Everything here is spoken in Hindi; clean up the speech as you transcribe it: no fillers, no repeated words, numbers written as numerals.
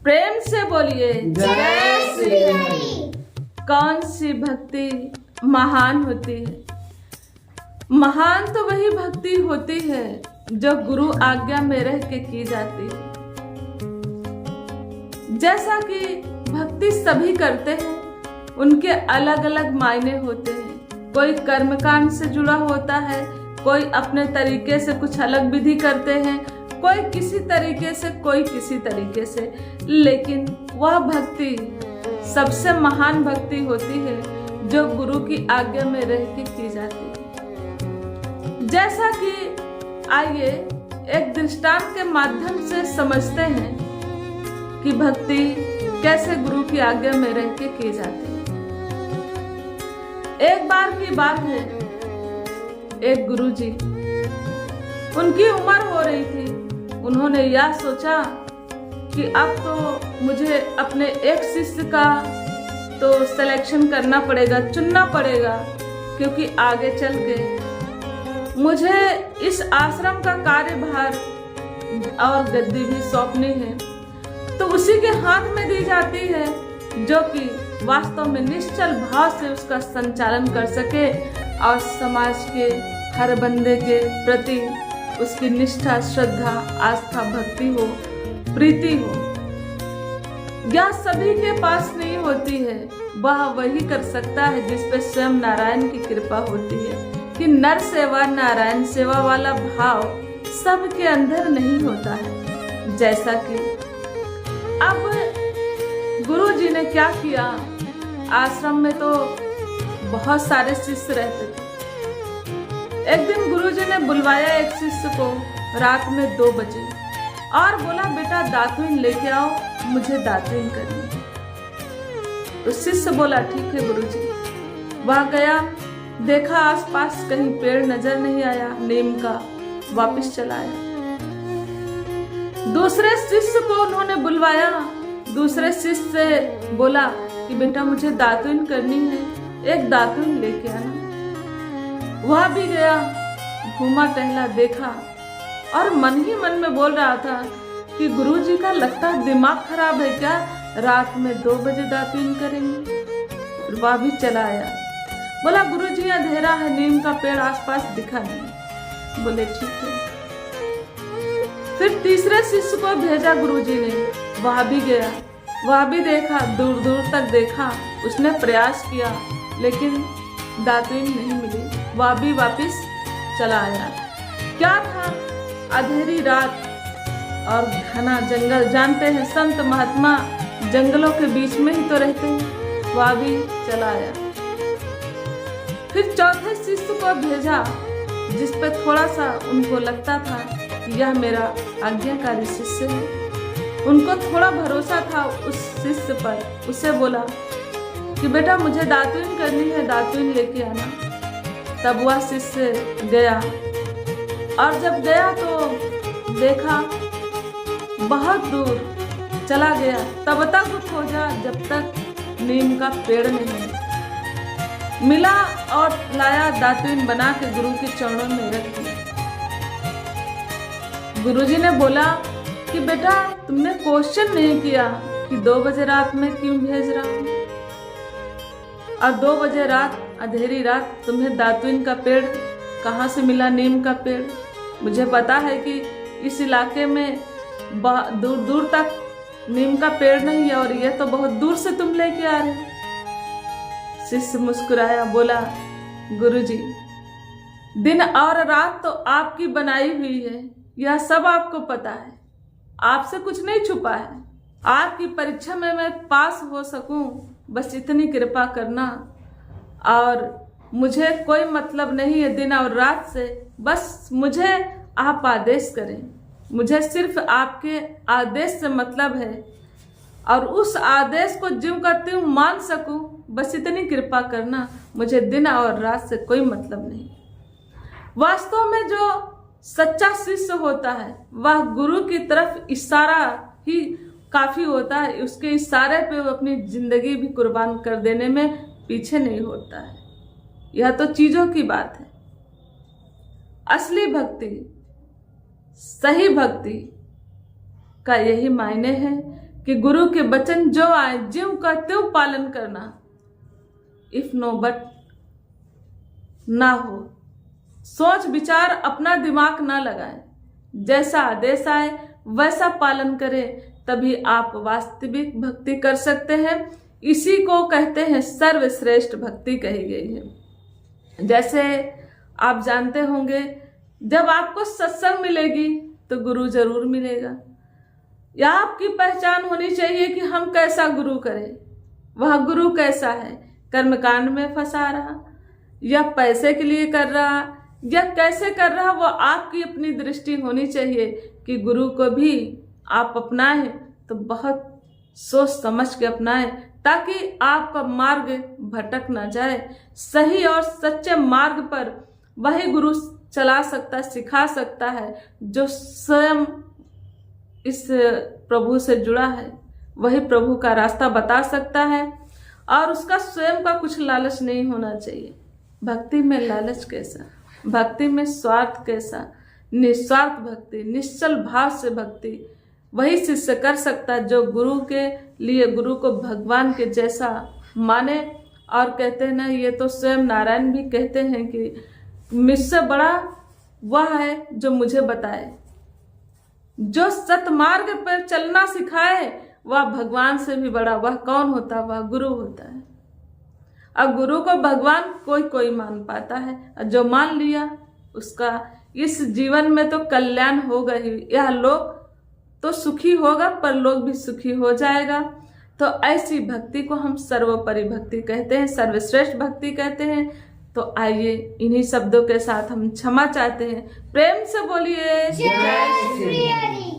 प्रेम से बोलिए जय श्री हरि। कौन सी भक्ति महान होती है? महान तो वही भक्ति होती है जो गुरु आज्ञा में रह के की जाती है। जैसा कि भक्ति सभी करते हैं, उनके अलग अलग मायने होते हैं। कोई कर्मकांड से जुड़ा होता है, कोई अपने तरीके से कुछ अलग विधि करते हैं, कोई किसी तरीके से, कोई किसी तरीके से, लेकिन वह भक्ति सबसे महान भक्ति होती है जो गुरु की आज्ञा में रह के की जाती है। जैसा कि आइए एक दृष्टांत के माध्यम से समझते हैं कि भक्ति कैसे गुरु की आज्ञा में रह के की जाती है। एक बार की बात है, एक गुरुजी, उनकी उम्र हो रही थी। उन्होंने यह सोचा कि अब तो मुझे अपने एक शिष्य का तो सिलेक्शन करना पड़ेगा, चुनना पड़ेगा, क्योंकि आगे चल के मुझे इस आश्रम का कार्यभार और गद्दी भी सौंपनी है। तो उसी के हाथ में दी जाती है जो कि वास्तव में निश्चल भाव से उसका संचालन कर सके और समाज के हर बंदे के प्रति उसकी निष्ठा, श्रद्धा, आस्था, भक्ति हो, प्रीति हो। यह सभी के पास नहीं होती है। वह वही कर सकता है जिस पे स्वयं नारायण की कृपा होती है कि नर सेवा नारायण सेवा वाला भाव सबके अंदर नहीं होता है। जैसा कि अब गुरु जी ने क्या किया, आश्रम में तो बहुत सारे शिष्य रहते थे। एक दिन गुरुजी ने बुलवाया एक शिष्य को रात में 2 बजे और बोला, बेटा दातुन लेके आओ, मुझे दातुन करनी है। तो शिष्य बोला, ठीक है गुरुजी। वह गया, देखा आसपास कहीं पेड़ नजर नहीं आया नीम का, वापस चला आया। दूसरे शिष्य को उन्होंने बुलवाया, दूसरे शिष्य से बोला कि बेटा मुझे दातुन करनी है, एक दातुन लेके आना। वह भी गया, घूमा टहला, देखा और मन ही मन में बोल रहा था कि गुरुजी का लगता है दिमाग खराब है क्या, रात में 2 बजे दातुन करेंगे। वह भी चला आया, बोला गुरुजी अंधेरा है, नीम का पेड़ आसपास दिखा नहीं। बोले ठीक है। फिर तीसरे शिष्य को भेजा गुरुजी ने, वह भी गया, वह भी देखा, दूर दूर तक देखा, उसने प्रयास किया लेकिन दातुन नहीं मिली। वह भी वापस चला आया। क्या था, अंधेरी रात और घना जंगल, जानते हैं संत महात्मा जंगलों के बीच में ही तो रहते हैं। वह भी चला आया। फिर चौथे शिष्य को भेजा जिस पे थोड़ा सा उनको लगता था कि यह मेरा आज्ञाकारी शिष्य है। उनको थोड़ा भरोसा था उस शिष्य पर। उसे बोला कि बेटा मुझे दातुन करनी है, दातुन लेके आना। तब वह शिष्य गया और जब गया तो देखा बहुत दूर चला गया, तब तक खोजा जब तक नीम का पेड़ नहीं मिला और लाया, दातुन बना के गुरु के चरणों में रख दिया। गुरुजी ने बोला कि बेटा तुमने क्वेश्चन नहीं किया कि 2 बजे रात में क्यों भेज रहा हूं, और 2 बजे रात, अंधेरी रात, तुम्हें दातुन का पेड़ कहाँ से मिला, नीम का पेड़। मुझे पता है कि इस इलाके में दूर दूर तक नीम का पेड़ नहीं है और ये तो बहुत दूर से तुम लेके आ रहे। शिष्य मुस्कुराया, बोला गुरुजी दिन और रात तो आपकी बनाई हुई है, यह सब आपको पता है, आपसे कुछ नहीं छुपा है। आपकी परीक्षा में मैं पास हो सकूं, बस इतनी कृपा करना। और मुझे कोई मतलब नहीं है दिन और रात से, बस मुझे आप आदेश करें। मुझे सिर्फ आपके आदेश से मतलब है और उस आदेश को ज्यों करती हूँ मान सकूं, बस इतनी कृपा करना। मुझे दिन और रात से कोई मतलब नहीं। वास्तव में जो सच्चा शिष्य होता है वह गुरु की तरफ इशारा ही काफी होता है। उसके इशारे पे वो अपनी जिंदगी भी कुर्बान कर देने में पीछे नहीं होता है। यह तो चीजों की बात है। असली भक्ति, सही भक्ति का यही मायने है कि गुरु के वचन जो आए ज्यों का त्यों पालन करना। इफ नो बट ना हो, सोच विचार अपना दिमाग ना लगाए, जैसा आदेश आए वैसा पालन करें, तभी आप वास्तविक भक्ति कर सकते हैं। इसी को कहते हैं सर्वश्रेष्ठ भक्ति कही गई है। जैसे आप जानते होंगे, जब आपको सत्संग मिलेगी तो गुरु जरूर मिलेगा, या आपकी पहचान होनी चाहिए कि हम कैसा गुरु करें। वह गुरु कैसा है, कर्मकांड में फंसा रहा या पैसे के लिए कर रहा या कैसे कर रहा, वो आपकी अपनी दृष्टि होनी चाहिए कि गुरु को भी आप अपनाएं तो बहुत सोच समझ के अपनाएं, ताकि आपका मार्ग भटक ना जाए। सही और सच्चे मार्ग पर वही गुरु चला सकता, सिखा सकता है, जो स्वयं इस प्रभु से जुड़ा है। वही प्रभु का रास्ता बता सकता है, और उसका स्वयं का कुछ लालच नहीं होना चाहिए। भक्ति में लालच कैसा, भक्ति में स्वार्थ कैसा। निस्वार्थ भक्ति, निश्चल भाव से भक्ति वही शिष्य कर सकता है जो गुरु के लिए गुरु को भगवान के जैसा माने। और कहते हैं ना, ये तो स्वयं नारायण भी कहते हैं कि मुझसे बड़ा वह है जो मुझे बताए, जो सतमार्ग पर चलना सिखाए, वह भगवान से भी बड़ा। वह कौन होता है? वह गुरु होता है। अब गुरु को भगवान कोई कोई मान पाता है, और जो मान लिया उसका इस जीवन में तो कल्याण होगा ही। यह लोग तो सुखी होगा, पर लोग भी सुखी हो जाएगा। तो ऐसी भक्ति को हम सर्वोपरि भक्ति कहते हैं, सर्वश्रेष्ठ भक्ति कहते हैं। तो आइए इन्हीं शब्दों के साथ हम क्षमा चाहते हैं। प्रेम से बोलिए जय श्री हरि।